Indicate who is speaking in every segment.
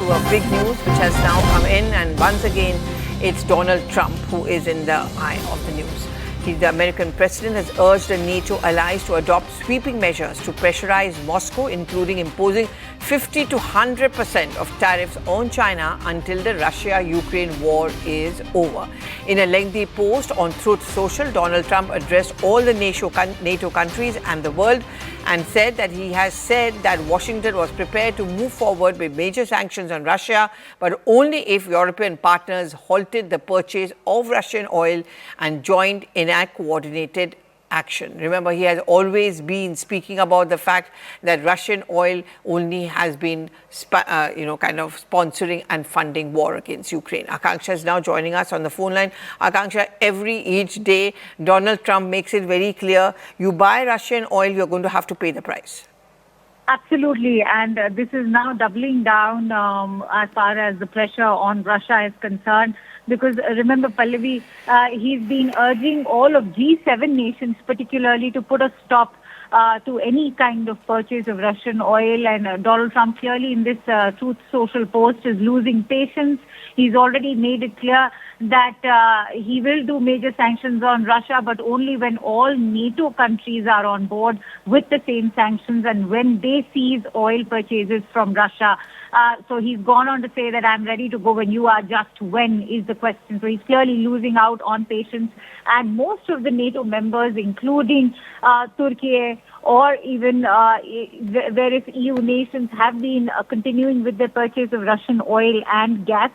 Speaker 1: to a big news which has now come in, and once again, it's Donald Trump who is in the eye of the news. The American president has urged the NATO allies to adopt sweeping measures to pressurize Moscow, including imposing 50 to 100% of tariffs on China until the Russia-Ukraine war is over. In a lengthy post on Truth Social, Donald Trump addressed all the NATO countries and the world and said that he has said that Washington was prepared to move forward with major sanctions on Russia, but only if European partners halted the purchase of Russian oil and joined in a coordinated action. Remember, he has always been speaking about the fact that Russian oil only has been, kind of sponsoring and funding war against Ukraine. Akanksha is now joining us on the phone line. Akanksha, each day, Donald Trump makes it very clear, you buy Russian oil, you're going to have to pay the price.
Speaker 2: Absolutely, and this is now doubling down as far as the pressure on Russia is concerned. Because remember, Pallavi, he's been urging all of G7 nations particularly to put a stop to any kind of purchase of Russian oil. And Donald Trump clearly in this Truth Social post is losing patience. He's already made it clear that he will do major sanctions on Russia, but only when all NATO countries are on board with the same sanctions and when they seize oil purchases from Russia. So he's gone on to say that I'm ready to go when you are, just when is the question. So he's clearly losing out on patience. And most of the NATO members, including Turkey or even various EU nations, have been continuing with the purchase of Russian oil and gas.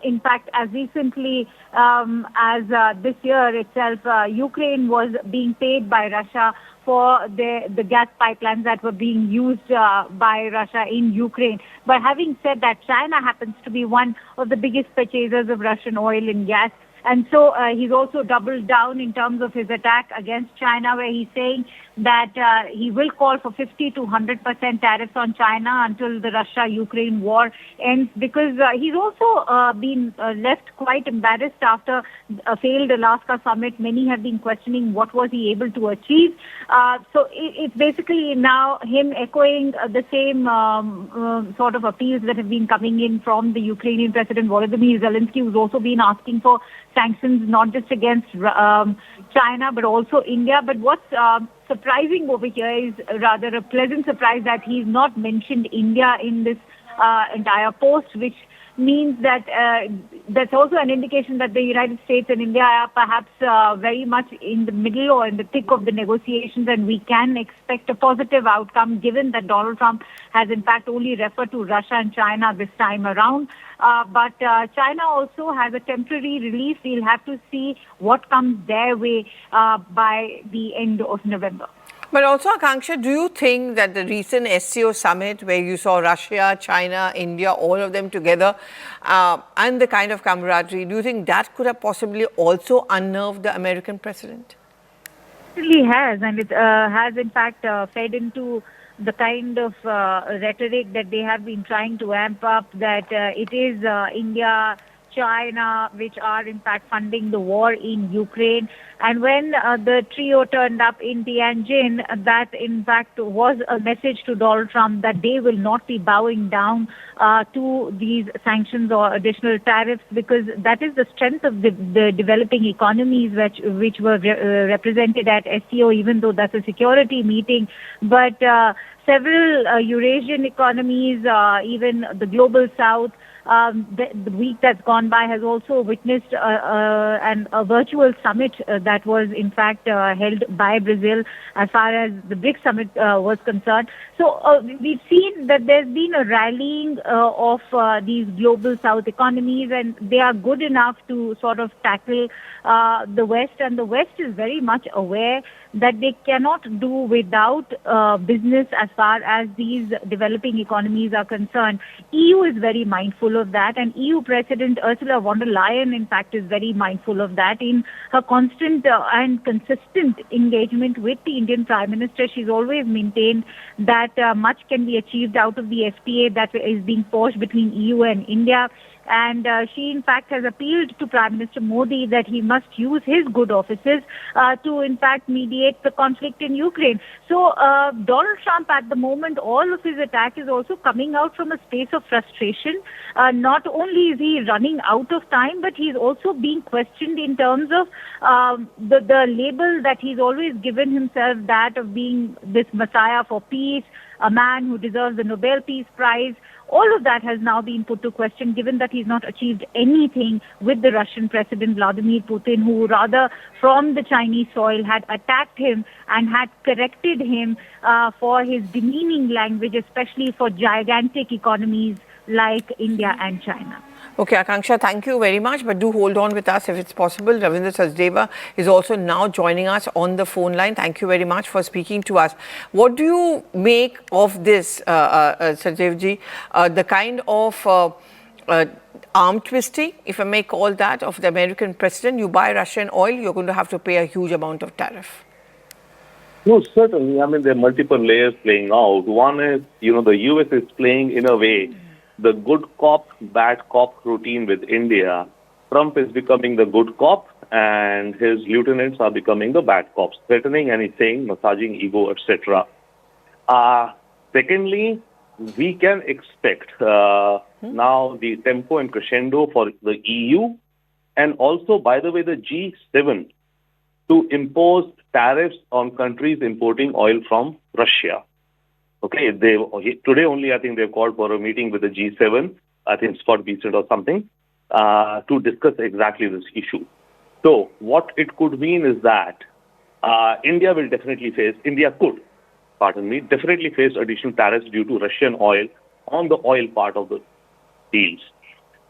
Speaker 2: In fact, as recently as this year itself, Ukraine was being paid by Russia for the gas pipelines that were being used by Russia in Ukraine. But having said that, China happens to be one of the biggest purchasers of Russian oil and gas. And so he's also doubled down in terms of his attack against China, where he's saying that he will call for 50 to 100% tariffs on China until the Russia-Ukraine war ends, because he's also been left quite embarrassed after a failed Alaska summit. Many have been questioning what was he able to achieve. So it's basically now him echoing the same sort of appeals that have been coming in from the Ukrainian President Volodymyr Zelensky, who's also been asking for sanctions not just against China but also India. But what's surprising over here is rather a pleasant surprise that he's not mentioned India in this entire post, which means that that's also an indication that the United States and India are perhaps very much in the middle or in the thick of the negotiations, and we can expect a positive outcome given that Donald Trump has in fact only referred to Russia and China this time around. But China also has a temporary relief. We'll have to see what comes their way by the end of November.
Speaker 1: But also, Akanksha, do you think that the recent SCO summit, where you saw Russia, China, India, all of them together, and the kind of camaraderie, do you think that could have possibly also unnerved the American president?
Speaker 2: It really has, and it has in fact fed into the kind of rhetoric that they have been trying to amp up, that it is India, China, which are in fact funding the war in Ukraine. And when the trio turned up in Tianjin, that in fact was a message to Donald Trump that they will not be bowing down to these sanctions or additional tariffs, because that is the strength of the developing economies which were represented at SCO, even though that's a security meeting. But several Eurasian economies, even the global south, the week that's gone by has also witnessed a virtual summit that was in fact held by Brazil as far as the BRICS summit was concerned. So we've seen that there's been a rallying of these global south economies, and they are good enough to sort of tackle the West, and the West is very much aware that they cannot do without business as far as these developing economies are concerned. EU is very mindful of that, and EU President Ursula von der Leyen, in fact, is very mindful of that. In her constant and consistent engagement with the Indian Prime Minister, she's always maintained that much can be achieved out of the FTA that is being forged between EU and India. And she, in fact, has appealed to Prime Minister Modi that he must use his good offices to, in fact, mediate the conflict in Ukraine. So Donald Trump, at the moment, all of his attack is also coming out from a space of frustration. Not only is he running out of time, but he's also being questioned in terms of the label that he's always given himself, that of being this messiah for peace, a man who deserves the Nobel Peace Prize. All of that has now been put to question, given that he's not achieved anything with the Russian President Vladimir Putin, who rather from the Chinese soil had attacked him and had corrected him for his demeaning language, especially for gigantic economies like India and China.
Speaker 1: Okay, Akanksha, thank you very much, but do hold on with us if it's possible. Ravindra Sachdeva is also now joining us on the phone line. Thank you very much for speaking to us. What do you make of this, Sachdevji, the kind of arm twisting, if I may call that, of the American president? You buy Russian oil, you're going to have to pay a huge amount of tariff.
Speaker 3: No, certainly. I mean, there are multiple layers playing out. One is, the U.S. is playing in a way the good cop, bad cop routine with India. Trump is becoming the good cop and his lieutenants are becoming the bad cops, threatening and he's saying, massaging ego, etc. Secondly, we can expect now the tempo and crescendo for the EU and also, by the way, the G7 to impose tariffs on countries importing oil from Russia. Okay, today only I think they've called for a meeting with the G7, I think Scott Bessent or something, to discuss exactly this issue. So what it could mean is that India could, definitely face additional tariffs due to Russian oil on the oil part of the deals.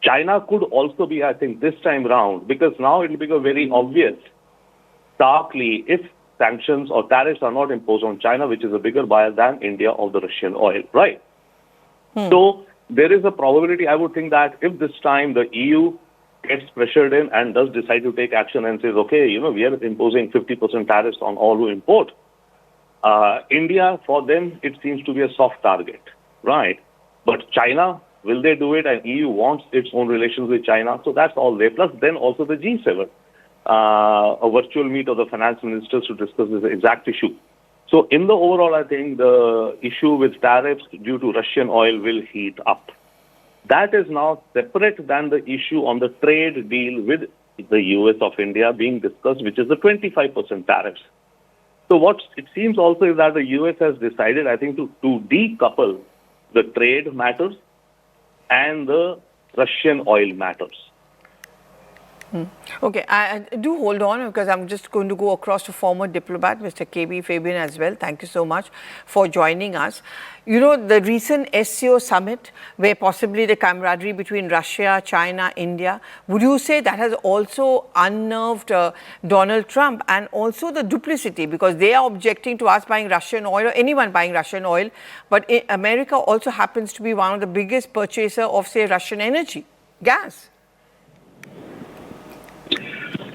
Speaker 3: China could also be, I think, this time round, because now it will become very obvious, starkly, if sanctions or tariffs are not imposed on China, which is a bigger buyer than India of the Russian oil, right? So there is a probability, I would think, that if this time the EU gets pressured in and does decide to take action and says, okay, we are imposing 50% tariffs on all who import, India, for them, it seems to be a soft target, right? But China, will they do it? And EU wants its own relations with China. So that's all there. Plus then also the G7. A virtual meet of the finance ministers to discuss this exact issue. So in the overall, I think the issue with tariffs due to Russian oil will heat up. That is now separate than the issue on the trade deal with the US of India being discussed, which is the 25% tariffs. So what it seems also is that the US has decided, I think, to decouple the trade matters and the Russian oil matters.
Speaker 1: Okay, I do hold on, because I'm just going to go across to former diplomat, Mr. KB Fabian, as well. Thank you so much for joining us. The recent SCO summit, where possibly the camaraderie between Russia, China, India, would you say that has also unnerved Donald Trump, and also the duplicity, because they are objecting to us buying Russian oil or anyone buying Russian oil, but America also happens to be one of the biggest purchaser of, say, Russian energy, gas?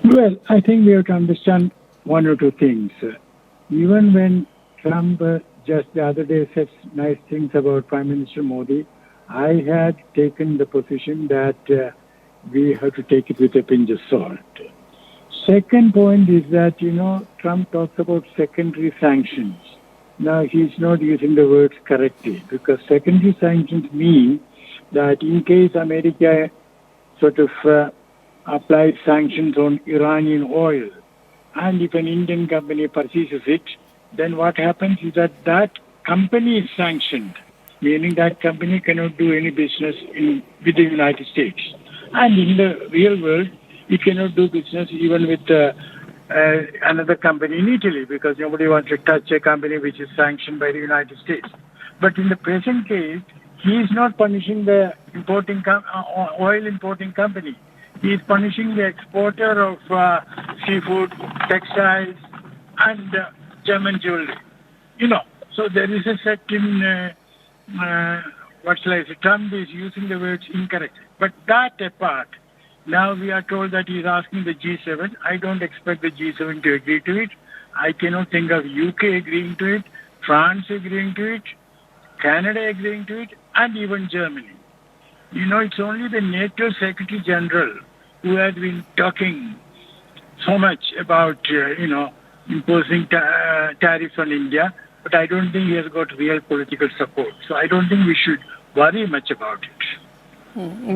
Speaker 4: Well, I think we have to understand one or two things. Even when Trump just the other day said nice things about Prime Minister Modi, I had taken the position that we have to take it with a pinch of salt. Second point is that, Trump talks about secondary sanctions. Now, he's not using the words correctly, because secondary sanctions mean that in case America sort of applied sanctions on Iranian oil, and if an Indian company purchases it, then what happens is that company is sanctioned, meaning that company cannot do any business with the United States. And in the real world, it cannot do business even with another company in Italy, because nobody wants to touch a company which is sanctioned by the United States. But in the present case, he is not punishing the oil importing company. He is punishing the exporter of seafood, textiles, and German jewelry. So there is a certain, Trump is using the words incorrectly. But that apart, now we are told that he is asking the G7. I don't expect the G7 to agree to it. I cannot think of UK agreeing to it, France agreeing to it, Canada agreeing to it, and even Germany. it's only the NATO Secretary General who had been talking so much about, imposing tariffs on India, but I don't think he has got real political support. So I don't think we should worry much about it.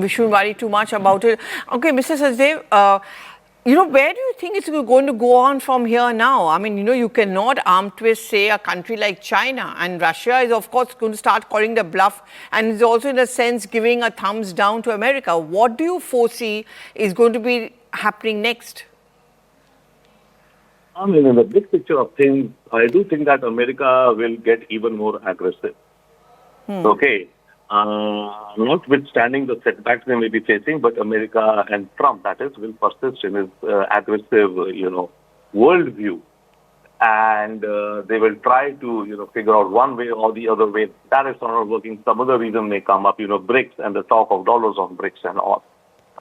Speaker 1: We shouldn't worry too much about it. Okay, Mr. Sachdev, where do you think it's going to go on from here now? I mean, you cannot arm twist, say, a country like China, and Russia is, of course, going to start calling the bluff and is also, in a sense, giving a thumbs down to America. What do you foresee is going to be happening next?
Speaker 3: I mean, in the big picture of things, I do think that America will get even more aggressive. Okay. Notwithstanding the setbacks they may be facing, but America and Trump, that is, will persist in his aggressive, worldview. And they will try to, figure out one way or the other way. Tariffs are not working. Some other reason may come up, BRICS and the talk of dollars on BRICS and all.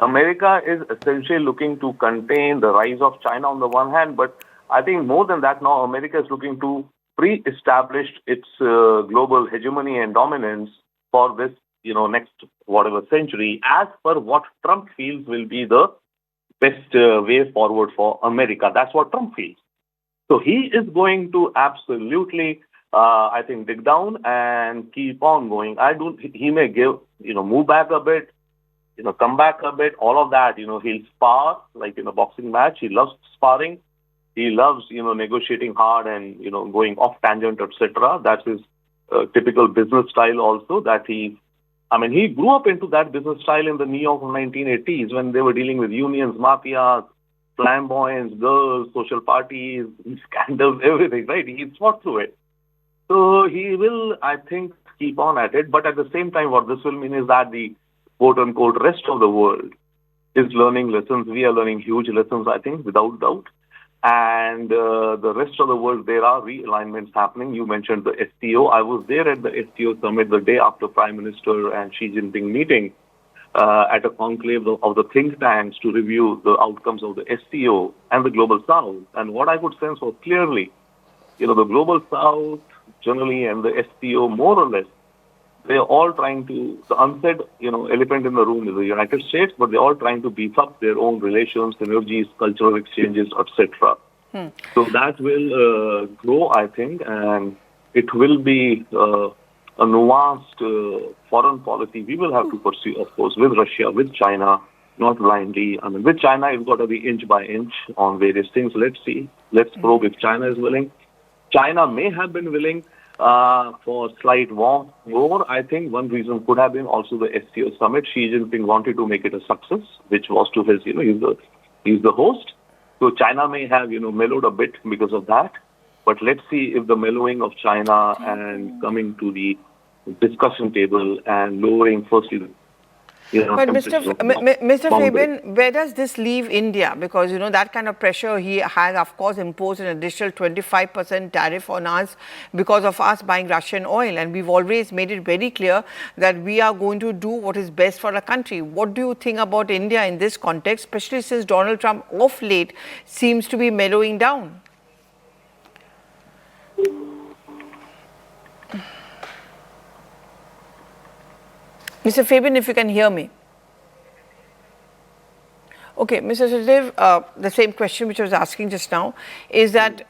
Speaker 3: America is essentially looking to contain the rise of China on the one hand, but I think more than that now, America is looking to pre-establish its global hegemony and dominance for this, next whatever century, as per what Trump feels will be the best way forward for America. That's what Trump feels. So he is going to absolutely, I think, dig down and keep on going. He may move back a bit, come back a bit, all of that. He'll spar like in a boxing match. He loves sparring. He loves, negotiating hard and, going off tangent, etc. That's his typical business style also he grew up into that business style in the New York of 1980s when they were dealing with unions, mafias, flamboyants, girls, social parties, scandals, everything, right? He fought through it. So he will, I think, keep on at it. But at the same time, what this will mean is that the quote-unquote rest of the world is learning lessons. We are learning huge lessons, I think, without doubt. And the rest of the world, there are realignments happening. You mentioned the SCO. I was there at the SCO summit the day after Prime Minister and Xi Jinping meeting at a conclave of the think tanks to review the outcomes of the SCO and the Global South. And what I could sense was clearly, the Global South generally and the SCO more or less, they're all trying to, the unsaid, elephant in the room is the United States, but they're all trying to beef up their own relations, synergies, cultural exchanges, etc. So that will grow, I think, and it will be a nuanced foreign policy we will have to pursue, of course, with Russia, with China, not blindly. I mean, with China, it's got to be inch by inch on various things. Let's see. Let's probe if China is willing. China may have been willing for slight warmth more. I think one reason could have been also the SCO summit. Xi Jinping wanted to make it a success, which was to his, he's the host. So China may have, mellowed a bit because of that. But let's see if the mellowing of China and coming to the discussion table and lowering firstly
Speaker 1: but Mr. Fabian, where does this leave India? Because, that kind of pressure he has, of course, imposed an additional 25% tariff on us because of us buying Russian oil. And we've always made it very clear that we are going to do what is best for the country. What do you think about India in this context, especially since Donald Trump of late seems to be mellowing down? Mr. Fabian, if you can hear me. Okay, Mr. Sachdev, the same question which I was asking just now is that,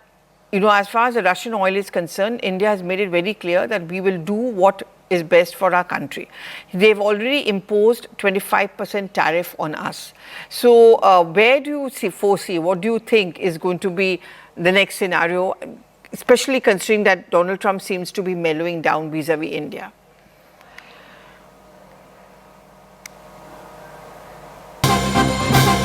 Speaker 1: as far as the Russian oil is concerned, India has made it very clear that we will do what is best for our country. They've already imposed 25% tariff on us. So where do you foresee, what do you think is going to be the next scenario, especially considering that Donald Trump seems to be mellowing down vis-a-vis India?